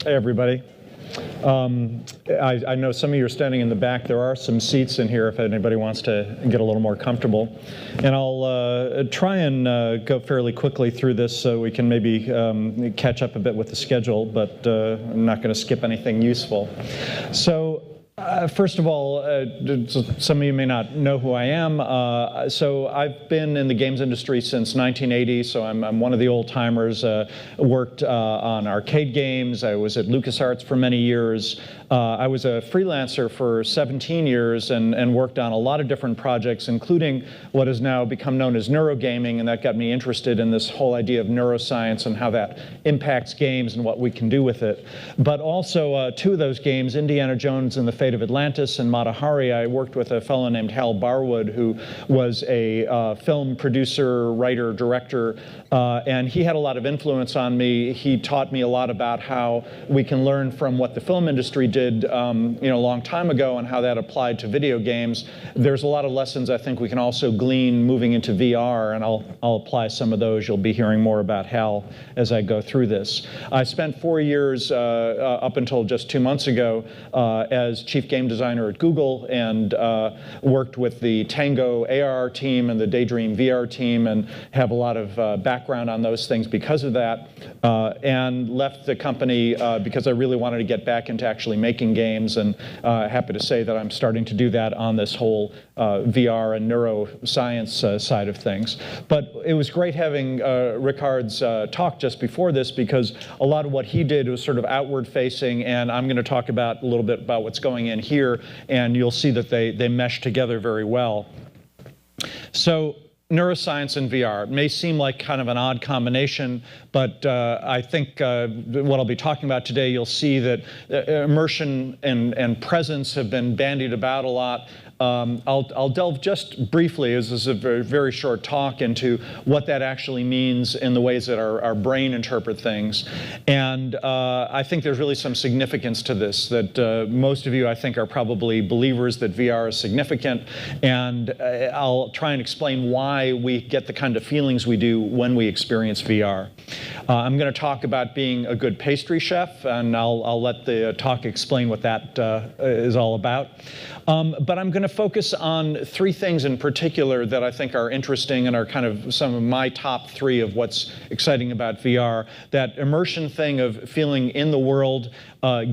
Hey, everybody. I know some of you are standing in the back. There are some seats in here if anybody wants to get a little more comfortable. And I'll try and go fairly quickly through this so we can maybe catch up a bit with the schedule, but I'm not going to skip anything useful. So first of all, some of you may not know who I am. So I've been in the games industry since 1980, so I'm one of the old timers. Worked on arcade games. I was at LucasArts for many years. I was a freelancer for 17 years and worked on a lot of different projects, including what has now become known as neurogaming, and that got me interested in this whole idea of neuroscience and how that impacts games and what we can do with it. But also two of those games, Indiana Jones and the Fate of Atlantis and Mata Hari, I worked with a fellow named Hal Barwood, who was a film producer, writer, director, and he had a lot of influence on me. He taught me a lot about how we can learn from what the film industry did a long time ago and how that applied to video games. There's a lot of lessons I think we can also glean moving into VR, and I'll apply some of those. You'll be hearing more about Hal as I go through this. I spent 4 years up until just 2 months ago as chief game designer at Google, and worked with the Tango AR team and the Daydream VR team, and have a lot of background on those things because of that, and left the company because I really wanted to get back into actually making games, and happy to say that I'm starting to do that on this whole VR and neuroscience side of things. But it was great having Ricard's talk just before this, because a lot of what he did was sort of outward facing, and I'm going to talk about a little bit about what's going in here, and you'll see that they mesh together very well. So neuroscience and VR. It may seem like kind of an odd combination, but I think what I'll be talking about today, you'll see that immersion and presence have been bandied about a lot. I'll delve just briefly, as this is a very, very short talk, into what that actually means in the ways that our brain interpret things. And I think there's really some significance to this, that most of you, I think, are probably believers that VR is significant. And I'll try and explain why we get the kind of feelings we do when we experience VR. I'm going to talk about being a good pastry chef, and I'll let the talk explain what that is all about. But I'm going to focus on 3 things in particular that I think are interesting and are kind of some of my top 3 of what's exciting about VR. That immersion thing of feeling in the world,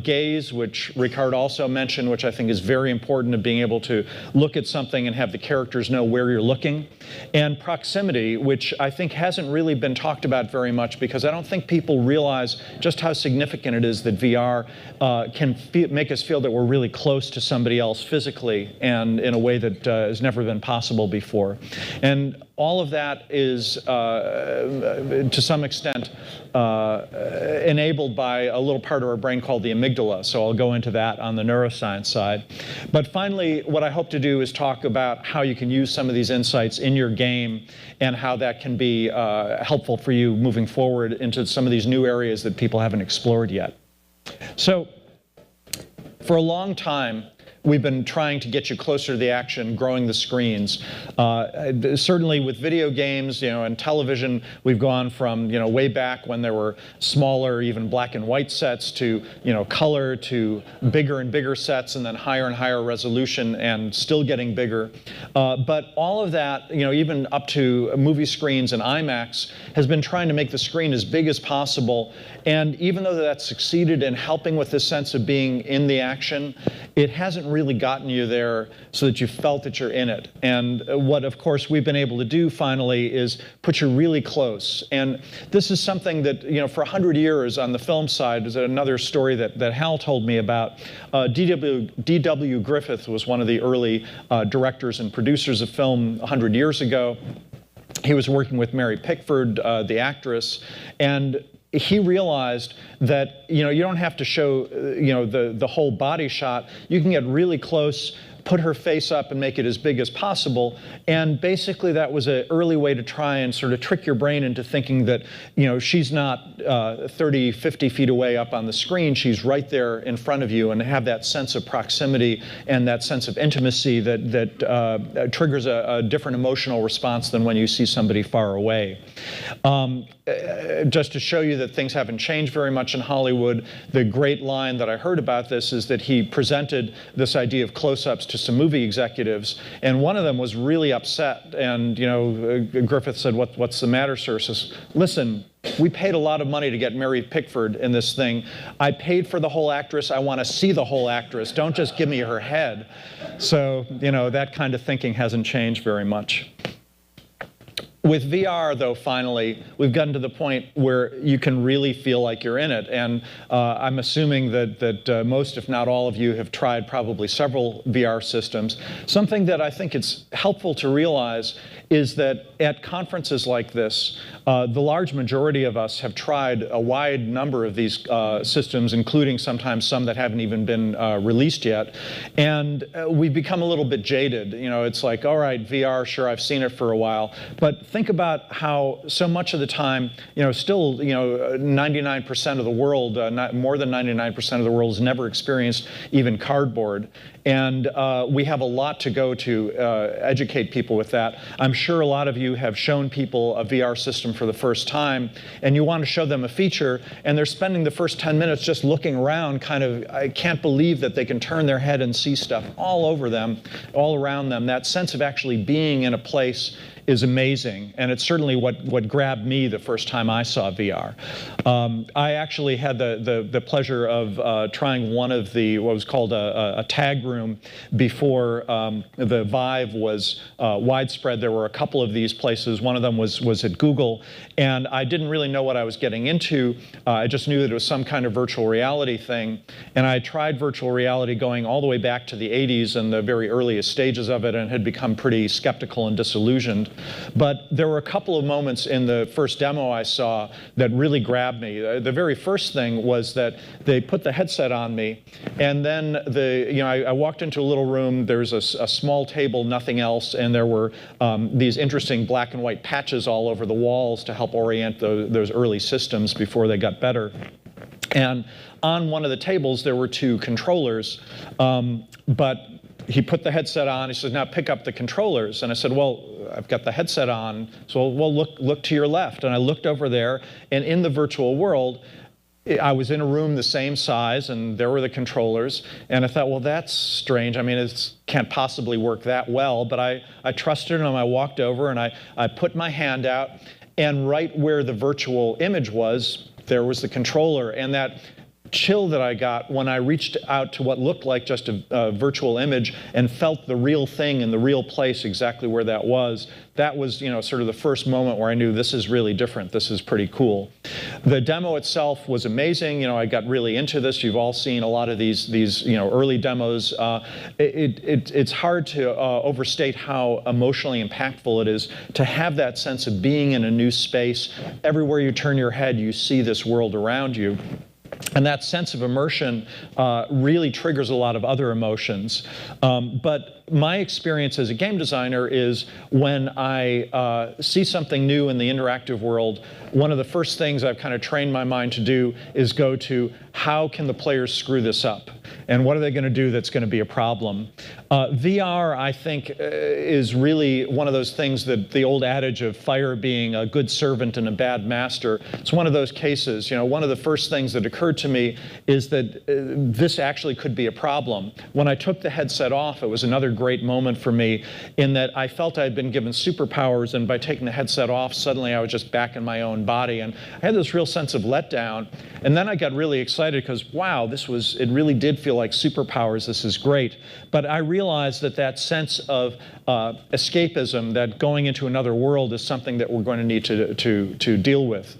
gaze, which Ricard also mentioned, which I think is very important, of being able to look at something and have the characters know where you're looking, and proximity, which I think hasn't really been talked about very much, because I don't think people realize just how significant it is that VR can make us feel that we're really close to somebody else physically, and in a way that has never been possible before. And all of that is, to some extent, enabled by a little part of our brain called the amygdala. So I'll go into that on the neuroscience side. But finally, what I hope to do is talk about how you can use some of these insights in your game, and how that can be helpful for you moving forward into some of these new areas that people haven't explored yet. So for a long time, we've been trying to get you closer to the action, growing the screens. Certainly with video games, and television, we've gone from, way back when there were smaller, even black and white sets, to, color, to bigger and bigger sets, and then higher and higher resolution, and still getting bigger. But all of that, even up to movie screens and IMAX, has been trying to make the screen as big as possible. And even though that's succeeded in helping with this sense of being in the action, it hasn't really gotten you there so that you felt that you're in it. And what, of course, we've been able to do finally is put you really close. And this is something that, for 100 years on the film side, is another story that Hal told me about. D.W. Griffith was one of the early directors and producers of film 100 years ago. He was working with Mary Pickford, the actress, and he realized that you don't have to show the whole body shot. You can get really close put her face up and make it as big as possible. And basically that was an early way to try and sort of trick your brain into thinking that, you know, she's not 30, 50 feet away up on the screen. She's right there in front of you, and have that sense of proximity and that sense of intimacy that triggers a different emotional response than when you see somebody far away. Just to show you that things haven't changed very much in Hollywood, the great line that I heard about this is that he presented this idea of close-ups to some movie executives, and one of them was really upset, and, you know, Griffith said, what's the matter, sir? Says, listen, we paid a lot of money to get Mary Pickford in this thing. I paid for the whole actress. I want to see the whole actress. Don't just give me her head. So, you know, that kind of thinking hasn't changed very much. With VR, though, finally, we've gotten to the point where you can really feel like you're in it. And I'm assuming that most, if not all of you, have tried probably several VR systems. Something that I think it's helpful to realize is that at conferences like this, the large majority of us have tried a wide number of these systems, including sometimes some that haven't even been released yet. And we've become a little bit jaded. You know, it's like, all right, VR, sure, I've seen it for a while. But think about how so much of the time, you know, still, you know, 99% of the world, more than 99% of the world has never experienced even cardboard. And we have a lot to go to educate people with that. I'm sure a lot of you have shown people a VR system for the first time, and you want to show them a feature, and they're spending the first 10 minutes just looking around, kind of, I can't believe that they can turn their head and see stuff all over them, all around them. That sense of actually being in a place is amazing, and it's certainly what grabbed me the first time I saw VR. I actually had the pleasure of trying one of what was called a tag room before the Weve was widespread. There were a couple of these places. One of them was at Google, and I didn't really know what I was getting into. I just knew that it was some kind of virtual reality thing, and I tried virtual reality going all the way back to the 80s and the very earliest stages of it, and had become pretty skeptical and disillusioned. But there were a couple of moments in the first demo I saw that really grabbed me. The very first thing was that they put the headset on me, and then I walked into a little room. There was a small table, nothing else, and there were these interesting black and white patches all over the walls to help orient those early systems before they got better. And on one of the tables, there were two controllers, but he put the headset on. He says, now pick up the controllers. And I said, well, I've got the headset on. So, well, look to your left. And I looked over there, and in the virtual world, I was in a room the same size, and there were the controllers. And I thought, well, that's strange. I mean, it can't possibly work that well. But I trusted him. I walked over, and I put my hand out. And right where the virtual image was, there was the controller. And that chill that I got when I reached out to what looked like just a virtual image and felt the real thing in the real place exactly where that was you know, sort of the first moment where I knew this is really different. This is pretty cool. The demo itself was amazing. You know, I got really into this. You've all seen a lot of these you know, early demos. It's hard to overstate how emotionally impactful it is to have that sense of being in a new space. Everywhere you turn your head, you see this world around you. And that sense of immersion really triggers a lot of other emotions. But my experience as a game designer is when I see something new in the interactive world, one of the first things I've kind of trained my mind to do is go to, how can the players screw this up? And what are they going to do that's going to be a problem? VR, I think, is really one of those things that the old adage of fire being a good servant and a bad master. It's one of those cases. You know, one of the first things that occurred to me is that this actually could be a problem. When I took the headset off, it was another great moment for me in that I felt I had been given superpowers, and by taking the headset off, suddenly I was just back in my own body. And I had this real sense of letdown. And then I got really excited because, wow, it really did feel like superpowers. This is great. But I realized that sense of escapism, that going into another world, is something that we're going to need to deal with.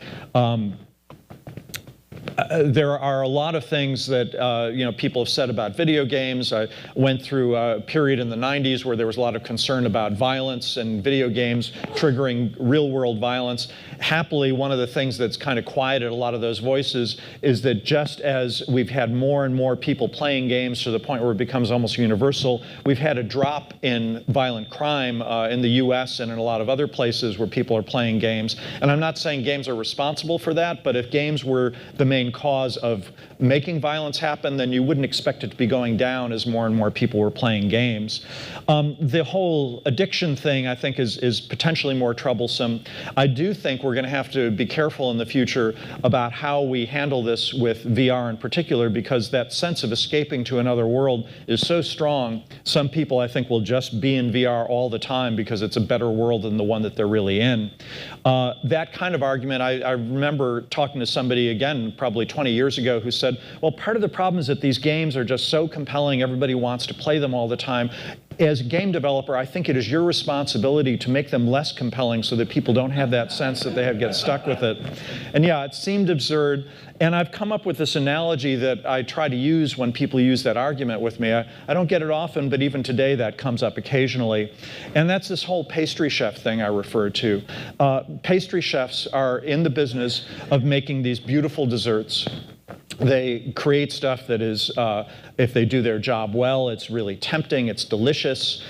there are a lot of things that people have said about video games. I went through a period in the 90s where there was a lot of concern about violence and video games triggering real-world violence. Happily, one of the things that's kind of quieted a lot of those voices is that just as we've had more and more people playing games to the point where it becomes almost universal, we've had a drop in violent crime in the US and in a lot of other places where people are playing games. And I'm not saying games are responsible for that, but if games were the main cause of making violence happen, then you wouldn't expect it to be going down as more and more people were playing games. The whole addiction thing, I think, is potentially more troublesome. I do think we're going to have to be careful in the future about how we handle this with VR in particular, because that sense of escaping to another world is so strong. Some people, I think, will just be in VR all the time because it's a better world than the one that they're really in. That kind of argument, I remember talking to somebody, again, probably 20 years ago, who said, well, part of the problem is that these games are just so compelling, everybody wants to play them all the time. As a game developer, I think it is your responsibility to make them less compelling so that people don't have that sense that they get stuck with it. And yeah, it seemed absurd. And I've come up with this analogy that I try to use when people use that argument with me. I don't get it often, but even today that comes up occasionally. And that's this whole pastry chef thing I referred to. Pastry chefs are in the business of making these beautiful desserts. They create stuff that is, if they do their job well, it's really tempting, it's delicious.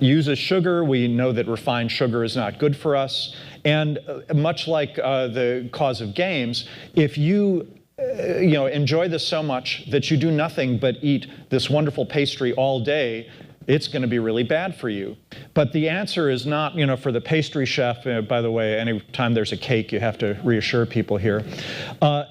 Uses sugar. We know that refined sugar is not good for us. And much like the cause of games, if you enjoy this so much that you do nothing but eat this wonderful pastry all day, it's going to be really bad for you. But the answer is not, for the pastry chef, by the way, anytime there's a cake, you have to reassure people here,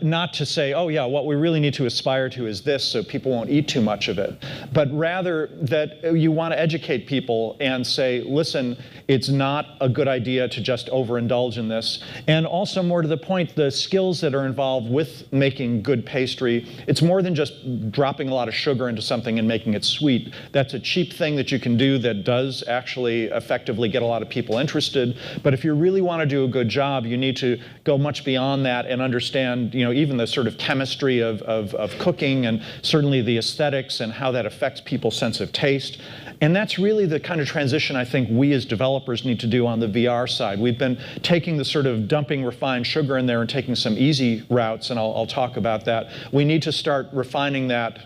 not to say, oh yeah, what we really need to aspire to is this, so people won't eat too much of it. But rather that you want to educate people and say, listen, it's not a good idea to just overindulge in this. And also, more to the point, the skills that are involved with making good pastry, it's more than just dropping a lot of sugar into something and making it sweet. That's a cheap thing that you can do that does actually effectively get a lot of people interested. But if you really want to do a good job, you need to go much beyond that and understand, even the sort of chemistry of cooking, and certainly the aesthetics and how that affects people's sense of taste. And that's really the kind of transition I think we as developers need to do on the VR side. We've been taking the sort of dumping refined sugar in there and taking some easy routes, and I'll talk about that. We need to start refining that,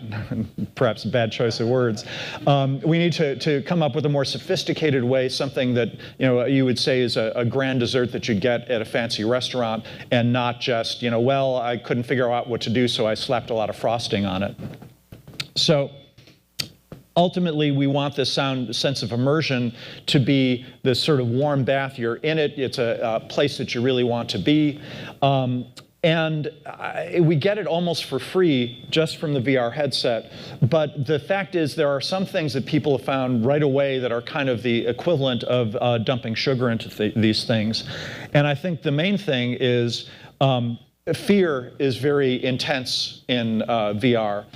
perhaps a bad choice of words. We need to come up with a more sophisticated way, something that you would say is a grand dessert that you get at a fancy restaurant, and not just, well, I couldn't figure out what to do, so I slapped a lot of frosting on it. So ultimately, we want this sense of immersion to be this sort of warm bath. You're in it. It's a place that you really want to be. And we get it almost for free just from the VR headset. But the fact is, there are some things that people have found right away that are kind of the equivalent of dumping sugar into these things. And I think the main thing is fear is very intense in VR.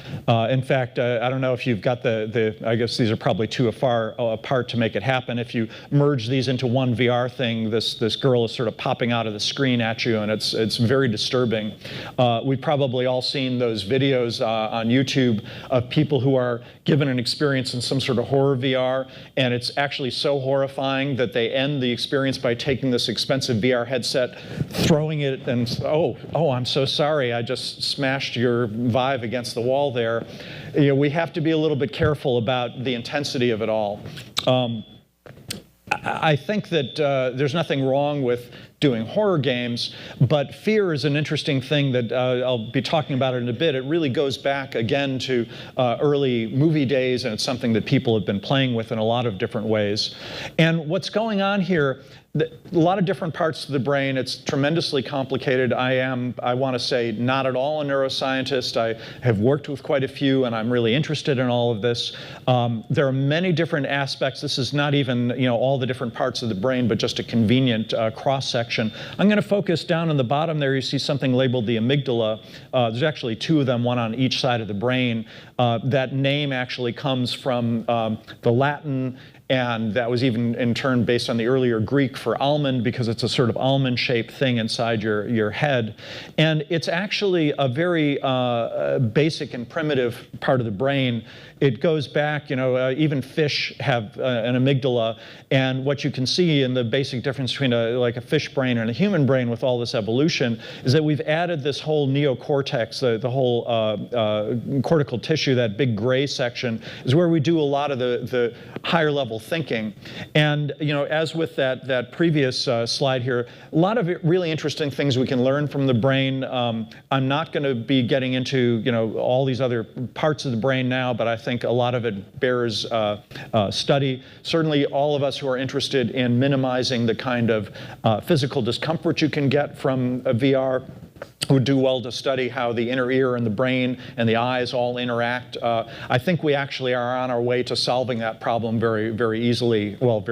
In fact, I don't know if you've got I guess these are probably too far apart to make it happen. If you merge these into one VR thing, this girl is sort of popping out of the screen at you, and it's very disturbing. We've probably all seen those videos on YouTube of people who are given an experience in some sort of horror VR, and it's actually so horrifying that they end the experience by taking this expensive VR headset, throwing it, and oh, I'm so sorry, I just smashed your Vive against the wall there. We have to be a little bit careful about the intensity of it all. I think that there's nothing wrong with doing horror games, but fear is an interesting thing that I'll be talking about it in a bit. It really goes back again to early movie days, and it's something that people have been playing with in a lot of different ways. And what's going on here, a lot of different parts of the brain. It's tremendously complicated. I want to say, not at all a neuroscientist. I have worked with quite a few, and I'm really interested in all of this. There are many different aspects. This is not even all the different parts of the brain, but just a convenient cross-section. I'm going to focus down on the bottom there. You see something labeled the amygdala. There's actually two of them, one on each side of the brain. That name actually comes from the Latin and that was even in turn based on the earlier Greek for almond, because it's a sort of almond-shaped thing inside your head. And it's actually a very basic and primitive part of the brain. It goes back, even fish have an amygdala, and what you can see in the basic difference between like a fish brain and a human brain with all this evolution is that we've added this whole neocortex, the whole cortical tissue, that big gray section, is where we do a lot of the higher level thinking. And as with that previous slide here, a lot of really interesting things we can learn from the brain. I'm not going to be getting into all these other parts of the brain now, but I think a lot of it bears study. Certainly all of us who are interested in minimizing the kind of physical discomfort you can get from VR would do well to study how the inner ear and the brain and the eyes all interact. I think we actually are on our way to solving that problem very, very easily, with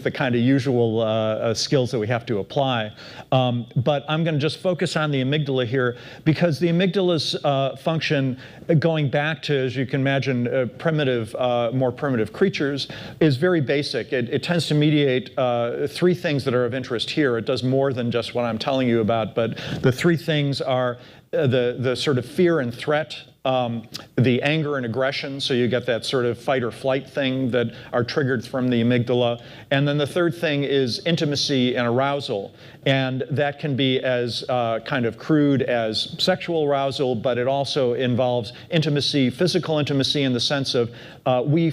the kind of usual skills that we have to apply. But I'm going to just focus on the amygdala here, because the amygdala's function, going back to, as you can imagine, more primitive creatures, is very basic. It tends to mediate three things that are of interest here. It does more than just what I'm telling you about, but the three things are the sort of fear and threat, the anger and aggression, so you get that sort of fight or flight thing that are triggered from the amygdala. And then the third thing is intimacy and arousal. And that can be as kind of crude as sexual arousal, but it also involves intimacy, physical intimacy, in the sense of we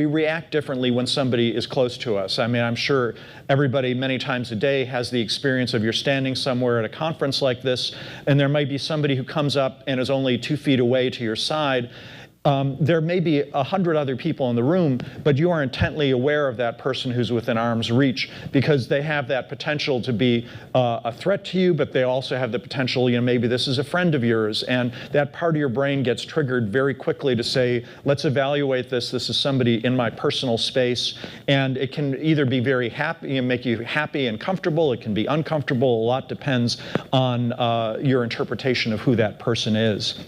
react differently when somebody is close to us. I mean, I'm sure everybody many times a day has the experience of you're standing somewhere at a conference like this, and there might be somebody who comes up and is only 2 feet away to your side. There may be 100 other people in the room, but you are intently aware of that person who's within arm's reach, because they have that potential to be a threat to you, but they also have the potential, maybe this is a friend of yours, and that part of your brain gets triggered very quickly to say, let's evaluate this. This is somebody in my personal space, and it can either be very happy and make you happy and comfortable. It can be uncomfortable. A lot depends on your interpretation of who that person is.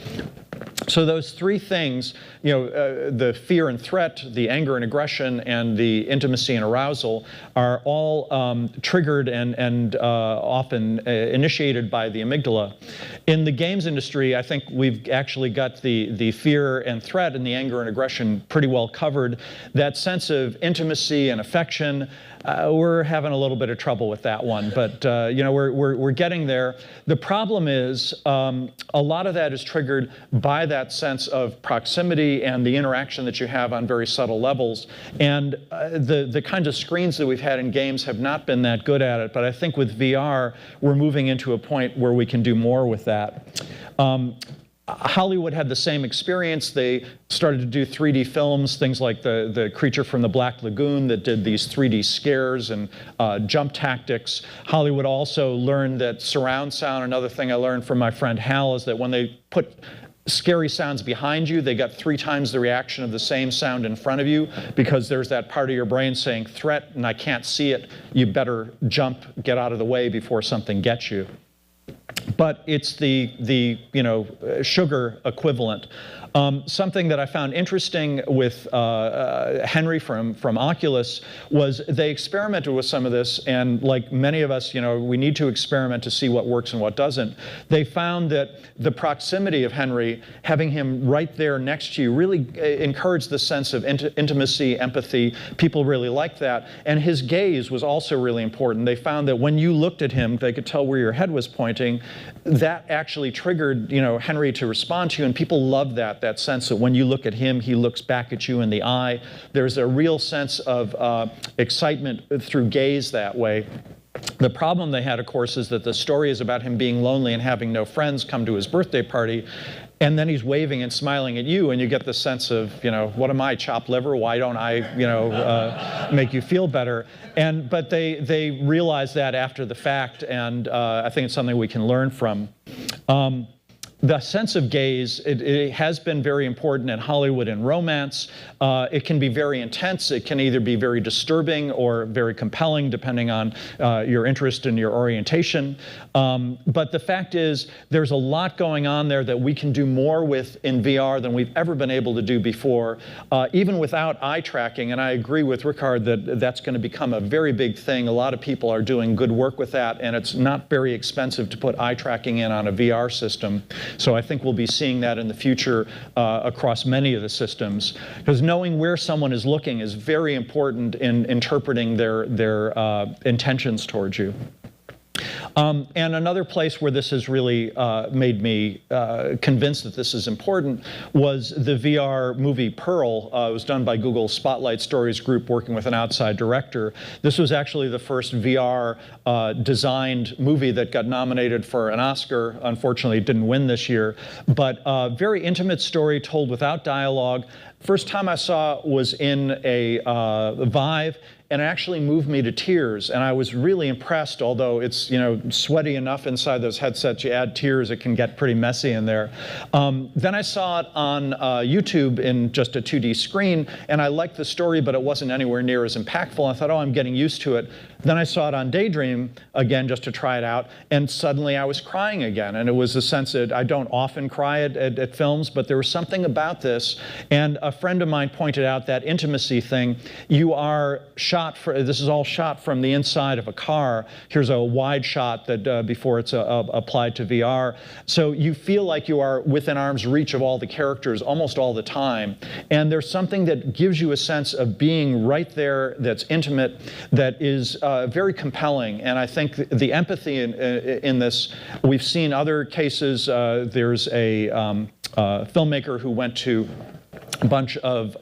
So those three things, the fear and threat, the anger and aggression, and the intimacy and arousal, are all triggered and often initiated by the amygdala. In the games industry, I think we've actually got the fear and threat and the anger and aggression pretty well covered. That sense of intimacy and affection, we're having a little bit of trouble with that one, but we're getting there. The problem is a lot of that is triggered by that sense of proximity and the interaction that you have on very subtle levels. And the kinds of screens that we've had in games have not been that good at it, but I think with VR, we're moving into a point where we can do more with that. Hollywood had the same experience. They started to do 3D films, things like the Creature from the Black Lagoon that did these 3D scares and jump tactics. Hollywood also learned that surround sound, another thing I learned from my friend Hal, is that when they put scary sounds behind you, they got 3 times the reaction of the same sound in front of you, because there's that part of your brain saying threat and I can't see it. You better jump, get out of the way before something gets you. But it's the sugar equivalent. Something that I found interesting with Henry from Oculus was they experimented with some of this, and like many of us, we need to experiment to see what works and what doesn't. They found that the proximity of Henry, having him right there next to you, really encouraged the sense of intimacy, empathy. People really liked that. And his gaze was also really important. They found that when you looked at him, they could tell where your head was pointing. That actually triggered, Henry to respond to you, and people loved that sense that when you look at him, he looks back at you in the eye. There's a real sense of excitement through gaze that way. The problem they had, of course, is that the story is about him being lonely and having no friends come to his birthday party. And then he's waving and smiling at you, and you get the sense of, what am I, chopped liver? Why don't I, make you feel better? But they realized that after the fact, and I think it's something we can learn from. the sense of gaze, it has been very important in Hollywood and romance. It can be very intense. It can either be very disturbing or very compelling, depending on your interest and your orientation. But the fact is, there's a lot going on there that we can do more with in VR than we've ever been able to do before, even without eye tracking. And I agree with Rickard that that's going to become a very big thing. A lot of people are doing good work with that, and it's not very expensive to put eye tracking in on a VR system. So I think we'll be seeing that in the future across many of the systems, because knowing where someone is looking is very important in interpreting their intentions towards you. And another place where this has really made me convinced that this is important was the VR movie Pearl. It was done by Google's Spotlight Stories group working with an outside director. This was actually the first VR designed movie that got nominated for an Oscar. Unfortunately, it didn't win this year. But a very intimate story told without dialogue. First time I saw was in a Vive, and it actually moved me to tears. And I was really impressed, although it's, you know, sweaty enough inside those headsets. You add tears, it can get pretty messy in there. Then I saw it on YouTube in just a 2D screen, and I liked the story, but it wasn't anywhere near as impactful. I thought, oh, I'm getting used to it. Then I saw it on Daydream again just to try it out, and suddenly I was crying again. And it was a sense that I don't often cry at films, but there was something about this. And a friend of mine pointed out that intimacy thing. You are this is all shot from the inside of a car. Here's a wide shot that before it's applied to VR. So you feel like you are within arm's reach of all the characters almost all the time. And there's something that gives you a sense of being right there that's intimate, that is very compelling. And I think the empathy in this, we've seen other cases. There's a filmmaker who went to a bunch of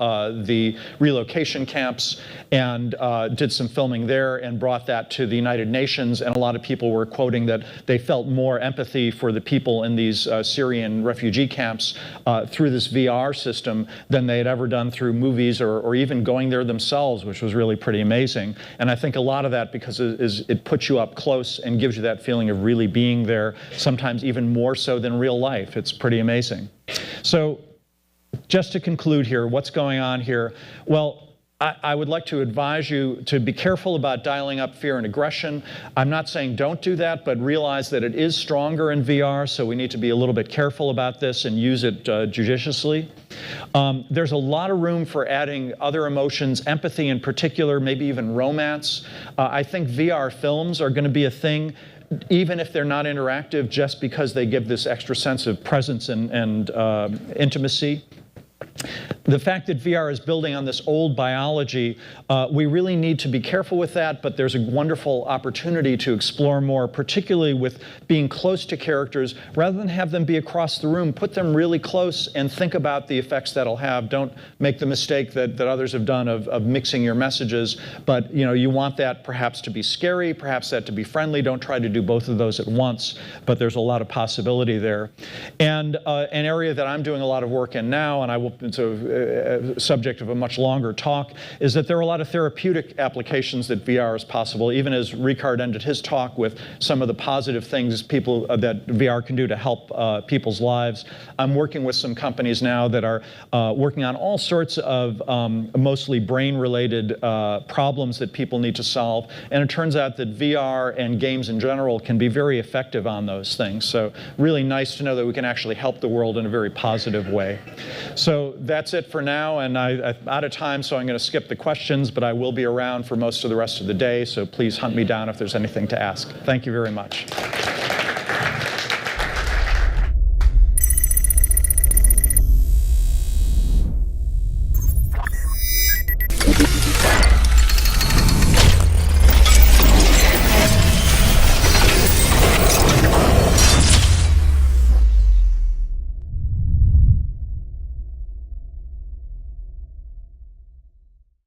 the relocation camps and did some filming there and brought that to the United Nations. And a lot of people were quoting that they felt more empathy for the people in these Syrian refugee camps through this VR system than they had ever done through movies or even going there themselves, which was really pretty amazing. And I think a lot of that because it puts you up close and gives you that feeling of really being there, sometimes even more so than real life. It's pretty amazing. So, just to conclude here, what's going on here? Well, I would like to advise you to be careful about dialing up fear and aggression. I'm not saying don't do that, but realize that it is stronger in VR, so we need to be a little bit careful about this and use it judiciously. There's a lot of room for adding other emotions, empathy in particular, maybe even romance. I think VR films are going to be a thing, even if they're not interactive, just because they give this extra sense of presence and intimacy. The fact that VR is building on this old biology, we really need to be careful with that, but there's a wonderful opportunity to explore more, particularly with being close to characters. Rather than have them be across the room, put them really close and think about the effects that'll have. Don't make the mistake that others have done of mixing your messages, but you want that perhaps to be scary, perhaps that to be friendly. Don't try to do both of those at once, but there's a lot of possibility there. And an area that I'm doing a lot of work in now, and it's a subject of a much longer talk, is that there are a lot of therapeutic applications that VR is possible, even as Rickard ended his talk with some of the positive things that VR can do to help people's lives. I'm working with some companies now that are working on all sorts of mostly brain-related problems that people need to solve, and it turns out that VR and games in general can be very effective on those things. So really nice to know that we can actually help the world in a very positive way. So that's it for now, and I'm out of time, so I'm going to skip the questions, but I will be around for most of the rest of the day, so please hunt me down if there's anything to ask. Thank you very much.